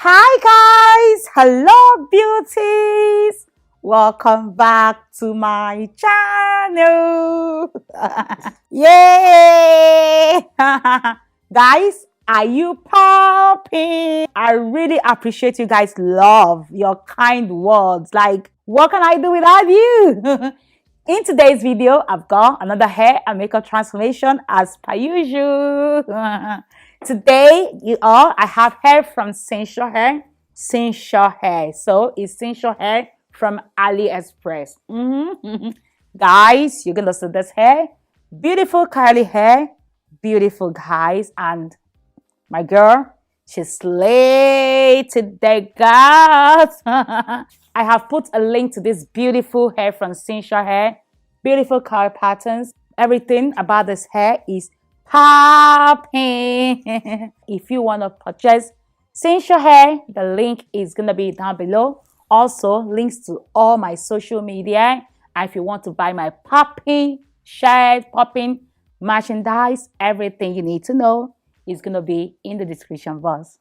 Hi guys, hello beauties, welcome back to my channel. Yay! Guys, are you popping? I really appreciate you guys' love, your kind words. Like, what can I do without you? In today's video, I've got another hair and makeup transformation as per usual. Today, I have hair from Cynosure. Cynosure hair. So it's Cynosure hair from AliExpress. Guys, you're gonna see this hair. Beautiful curly hair. Beautiful guys. And my girl, she slayed today, guys. I have put a link to this beautiful hair from Cynosure hair. Beautiful color patterns. Everything about this hair is popping. If you want to purchase Cynosure hair, the link is going to be down below. Also, links to all my social media. And if you want to buy my popping shirt, popping merchandise, everything you need to know is going to be in the description box.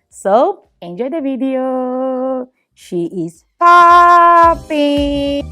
So, enjoy the video. She is popping.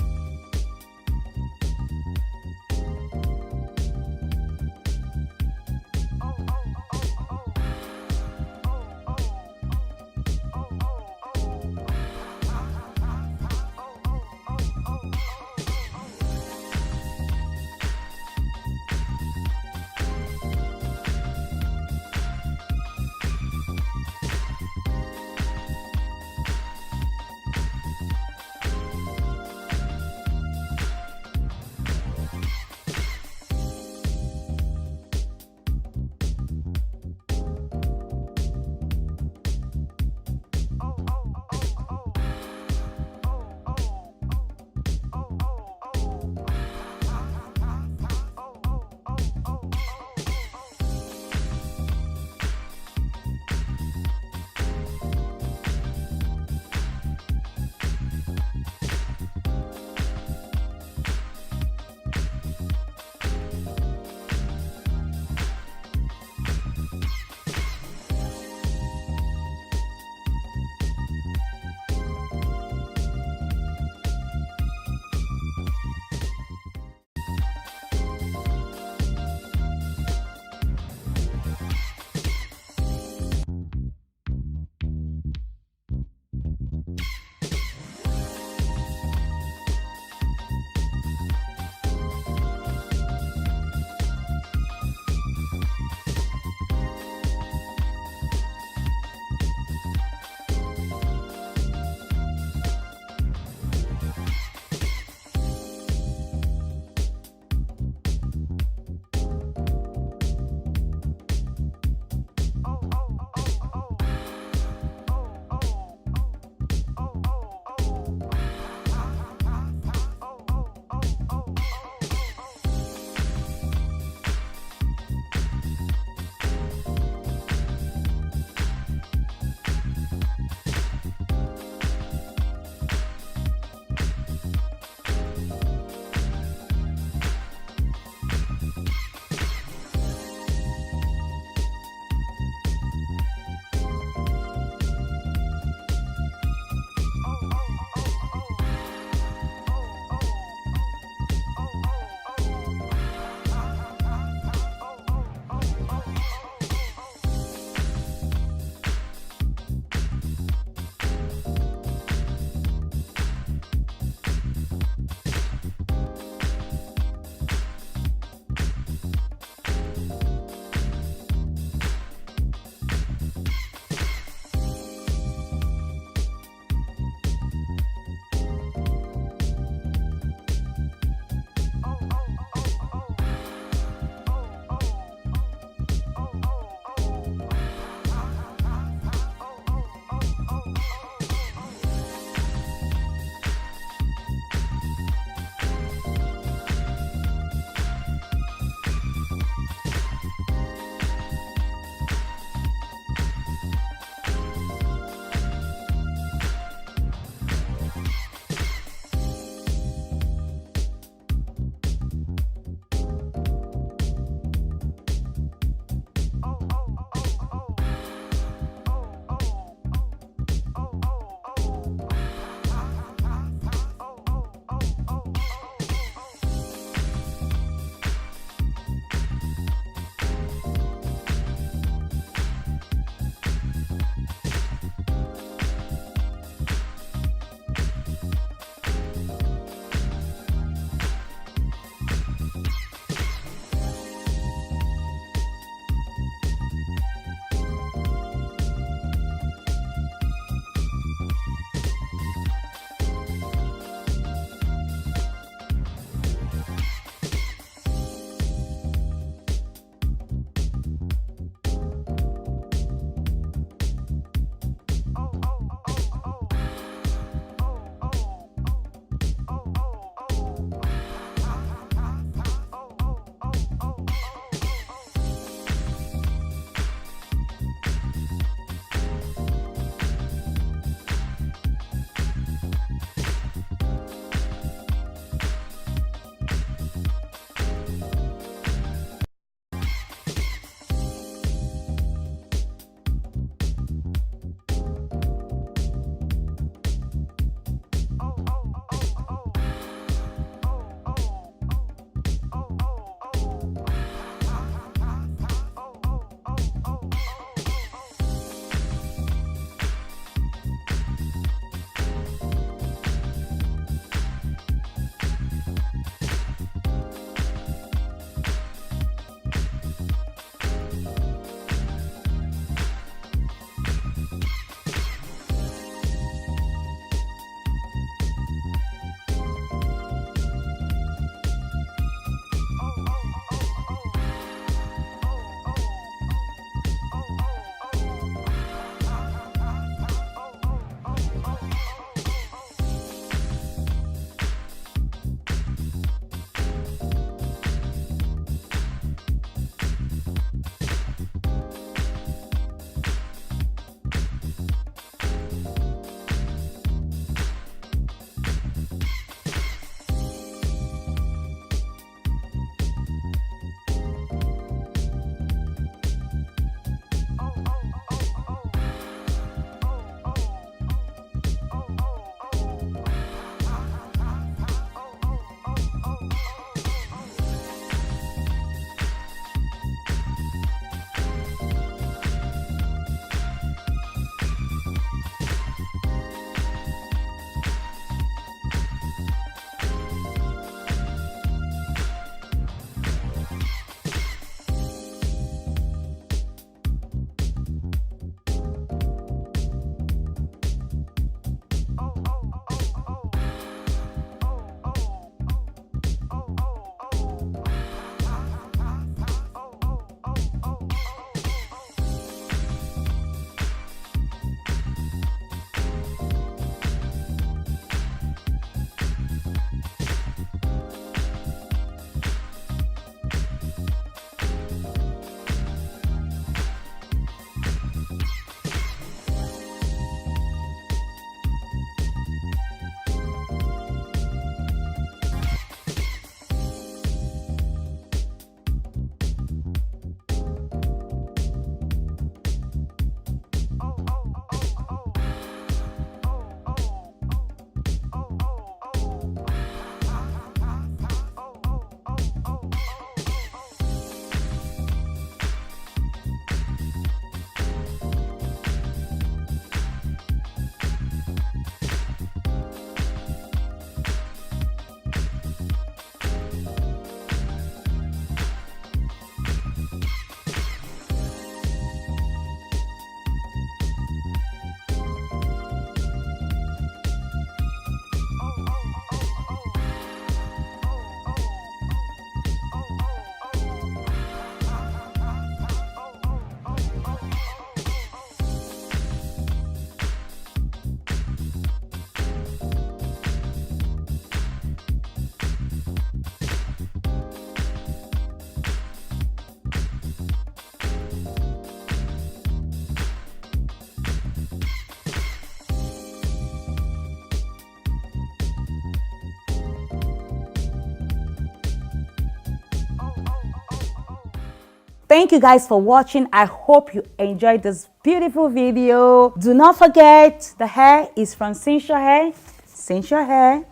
Thank you guys for watching. I hope you enjoyed this beautiful video. Do not forget, the hair is from Cynosure. Cynosure,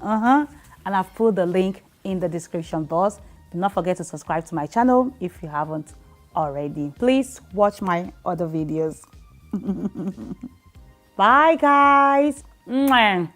and I've put the link in the description box. Do not forget to subscribe to my channel if you haven't already. Please watch my other videos. Bye guys. Mwah.